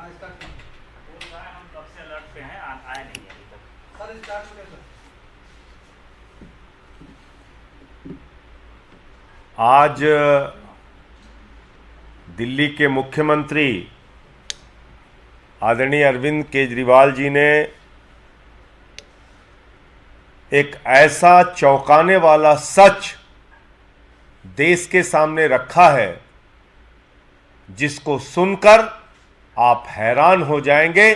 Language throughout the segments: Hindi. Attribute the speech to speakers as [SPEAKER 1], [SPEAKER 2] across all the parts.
[SPEAKER 1] हम कब से अलर्ट पे हैं, आए नहीं अभी तक।
[SPEAKER 2] सर स्टार्ट हो गया सर।
[SPEAKER 3] आज दिल्ली के मुख्यमंत्री आदरणीय अरविंद केजरीवाल जी ने एक ऐसा चौंकाने वाला सच देश के सामने रखा है जिसको सुनकर आप हैरान हो जाएंगे,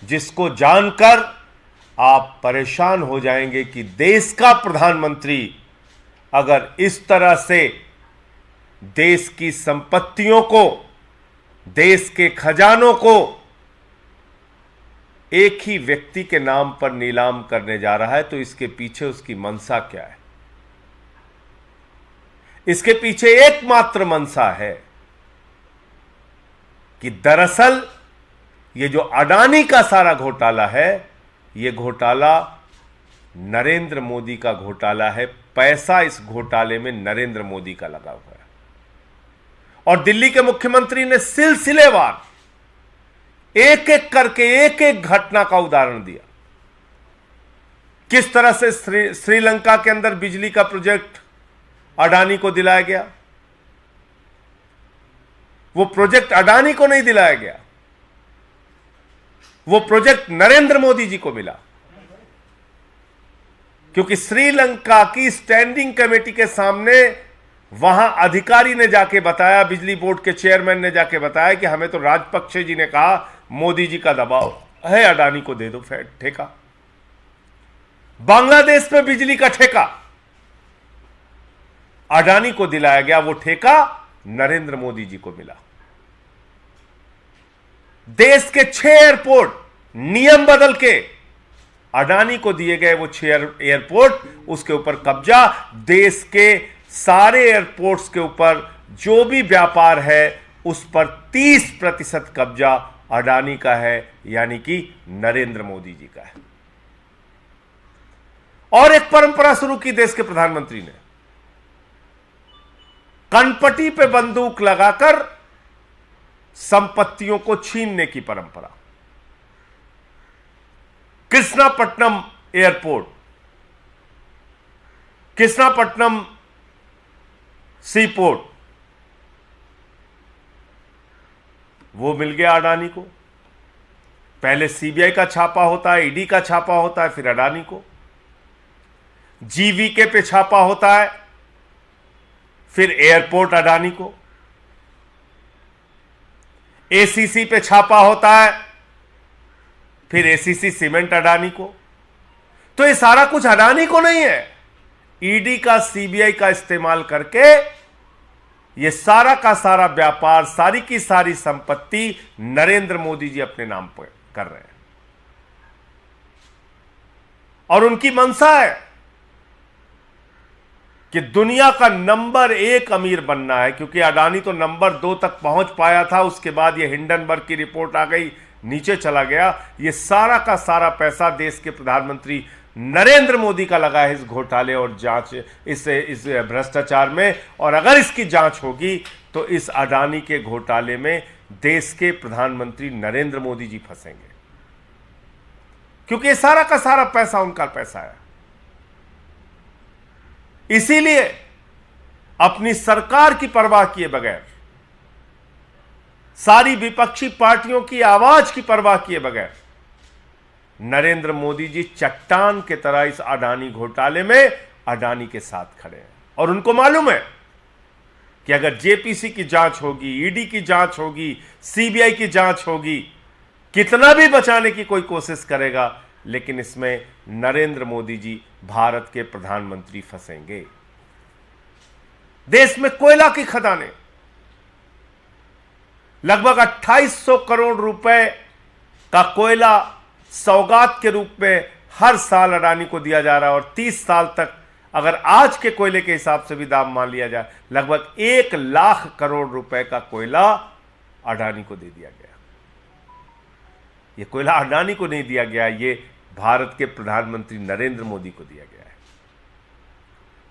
[SPEAKER 3] जिसको जानकर आप परेशान हो जाएंगे कि देश का प्रधानमंत्री अगर इस तरह से देश की संपत्तियों को, देश के खजानों को एक ही व्यक्ति के नाम पर नीलाम करने जा रहा है तो इसके पीछे उसकी मंशा क्या है। इसके पीछे एकमात्र मंशा है कि दरअसल ये जो अडानी का सारा घोटाला है, ये घोटाला नरेंद्र मोदी का घोटाला है। पैसा इस घोटाले में नरेंद्र मोदी का लगा हुआ है और दिल्ली के मुख्यमंत्री ने सिलसिलेवार एक एक करके एक एक घटना का उदाहरण दिया। किस तरह से श्रीलंका के अंदर बिजली का प्रोजेक्ट अडानी को दिलाया गया। वो प्रोजेक्ट अडानी को नहीं दिलाया गया, वो प्रोजेक्ट नरेंद्र मोदी जी को मिला, क्योंकि श्रीलंका की स्टैंडिंग कमेटी के सामने वहां अधिकारी ने जाके बताया, बिजली बोर्ड के चेयरमैन ने जाके बताया कि हमें तो राजपक्षे जी ने कहा मोदी जी का दबाव है, अडानी को दे दो ठेका। बांग्लादेश में बिजली का ठेका अडानी को दिलाया गया, वो ठेका नरेंद्र मोदी जी को मिला। देश के 6 एयरपोर्ट नियम बदल के अडानी को दिए गए, वो 6 एयरपोर्ट, उसके ऊपर कब्जा। देश के सारे एयरपोर्ट्स के ऊपर जो भी व्यापार है उस पर 30% कब्जा अडानी का है, यानी कि नरेंद्र मोदी जी का है। और एक परंपरा शुरू की देश के प्रधानमंत्री ने, कनपटी पे बंदूक लगाकर संपत्तियों को छीनने की परंपरा। कृष्णापट्टनम एयरपोर्ट, कृष्णापट्टनम सीपोर्ट, वो मिल गया अडानी को। पहले सीबीआई का छापा होता है, ईडी का छापा होता है, फिर अडानी को। जीवीके पे छापा होता है, फिर एयरपोर्ट अडानी को। एसीसी पे छापा होता है, फिर एसीसी सीमेंट अडानी को। तो ये सारा कुछ अडानी को नहीं है, ईडी का, सीबीआई का इस्तेमाल करके ये सारा का सारा व्यापार, सारी की सारी संपत्ति नरेंद्र मोदी जी अपने नाम पर कर रहे हैं। और उनकी मंशा है कि दुनिया का नंबर 1 अमीर बनना है, क्योंकि अडानी तो नंबर 2 तक पहुंच पाया था, उसके बाद ये हिंडनबर्ग की रिपोर्ट आ गई, नीचे चला गया। ये सारा का सारा पैसा देश के प्रधानमंत्री नरेंद्र मोदी का लगा है इस घोटाले और जांच, इस भ्रष्टाचार में। और अगर इसकी जांच होगी तो इस अडानी के घोटाले में देश के प्रधानमंत्री नरेंद्र मोदी जी फंसेंगे, क्योंकि ये सारा का सारा पैसा उनका पैसा है। इसीलिए अपनी सरकार की परवाह किए बगैर, सारी विपक्षी पार्टियों की आवाज की परवाह किए बगैर नरेंद्र मोदी जी चट्टान के तरह इस अडानी घोटाले में अडानी के साथ खड़े हैं। और उनको मालूम है कि अगर जेपीसी की जांच होगी, ईडी की जांच होगी, सीबीआई की जांच होगी, कितना भी बचाने की कोई कोशिश करेगा, लेकिन इसमें नरेंद्र मोदी जी भारत के प्रधानमंत्री फंसेंगे। देश में कोयला की खदानें, लगभग 2800 करोड़ रुपए का कोयला सौगात के रूप में हर साल अडानी को दिया जा रहा है। और 30 साल तक, अगर आज के कोयले के हिसाब से भी दाम मान लिया जाए, लगभग 1 लाख करोड़ रुपए का कोयला अडानी को दे दिया गया। यह कोयला अडानी को नहीं दिया गया, ये भारत के प्रधानमंत्री नरेंद्र मोदी को दिया गया है।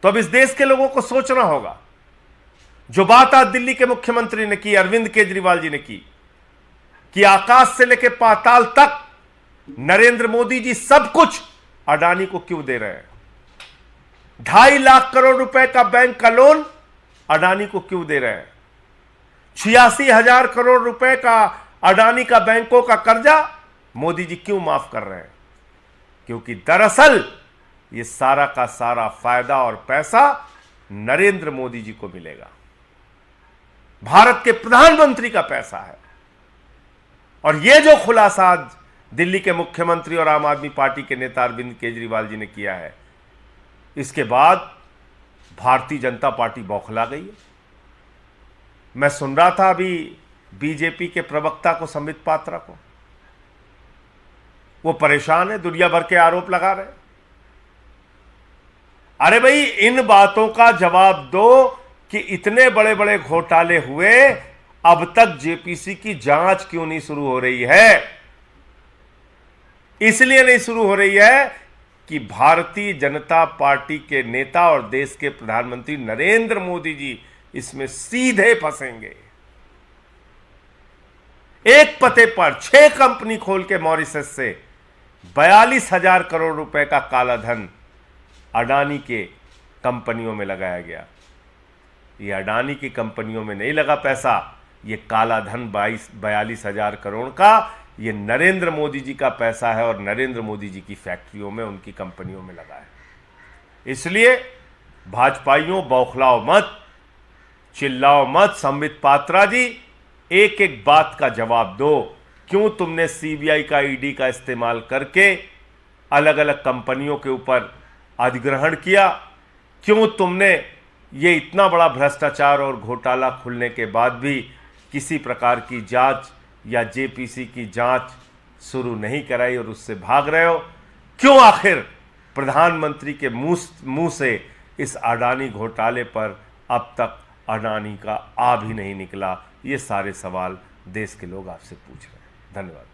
[SPEAKER 3] तो अब इस देश के लोगों को सोचना होगा, जो बात आज दिल्ली के मुख्यमंत्री ने की, अरविंद केजरीवाल जी ने की, कि आकाश से लेकर पाताल तक नरेंद्र मोदी जी सब कुछ अडानी को क्यों दे रहे हैं? 2.5 लाख करोड़ रुपए का बैंक का लोन अडानी को क्यों दे रहे हैं? 86,000 करोड़ रुपए का अडानी का बैंकों का कर्जा मोदी जी क्यों माफ कर रहे हैं? क्योंकि दरअसल ये सारा का सारा फायदा और पैसा नरेंद्र मोदी जी को मिलेगा। भारत के प्रधानमंत्री का पैसा है। और यह जो खुलासा आज दिल्ली के मुख्यमंत्री और आम आदमी पार्टी के नेता अरविंद केजरीवाल जी ने किया है, इसके बाद भारतीय जनता पार्टी बौखला गई है। मैं सुन रहा था अभी बीजेपी के प्रवक्ता को, संबित पात्रा को, वो परेशान है, दुनिया भर के आरोप लगा रहे हैं। अरे भाई, इन बातों का जवाब दो कि इतने बड़े बड़े घोटाले हुए, अब तक जेपीसी की जांच क्यों नहीं शुरू हो रही है? इसलिए नहीं शुरू हो रही है कि भारतीय जनता पार्टी के नेता और देश के प्रधानमंत्री नरेंद्र मोदी जी इसमें सीधे फंसेंगे। एक पते पर 6 कंपनी खोल के मॉरिशस से 42,000 करोड़ रुपए का काला धन अडानी के कंपनियों में लगाया गया। ये अडानी की कंपनियों में नहीं लगा पैसा, ये काला धन 42,000 करोड़ का ये नरेंद्र मोदी जी का पैसा है और नरेंद्र मोदी जी की फैक्ट्रियों में, उनकी कंपनियों में लगा है। इसलिए भाजपाइयों, बौखलाओ मत, चिल्लाओ मत। संबित पात्रा जी, एक एक बात का जवाब दो। क्यों तुमने सीबीआई का, ईडी का इस्तेमाल करके अलग अलग कंपनियों के ऊपर अधिग्रहण किया? क्यों तुमने ये इतना बड़ा भ्रष्टाचार और घोटाला खुलने के बाद भी किसी प्रकार की जांच या जेपीसी की जांच शुरू नहीं कराई और उससे भाग रहे हो? क्यों आखिर प्रधानमंत्री के मुंह से इस अडानी घोटाले पर अब तक अडानी का आ भी नहीं निकला? ये सारे सवाल देश के लोग आपसे पूछ रहे हैं। धन्यवाद।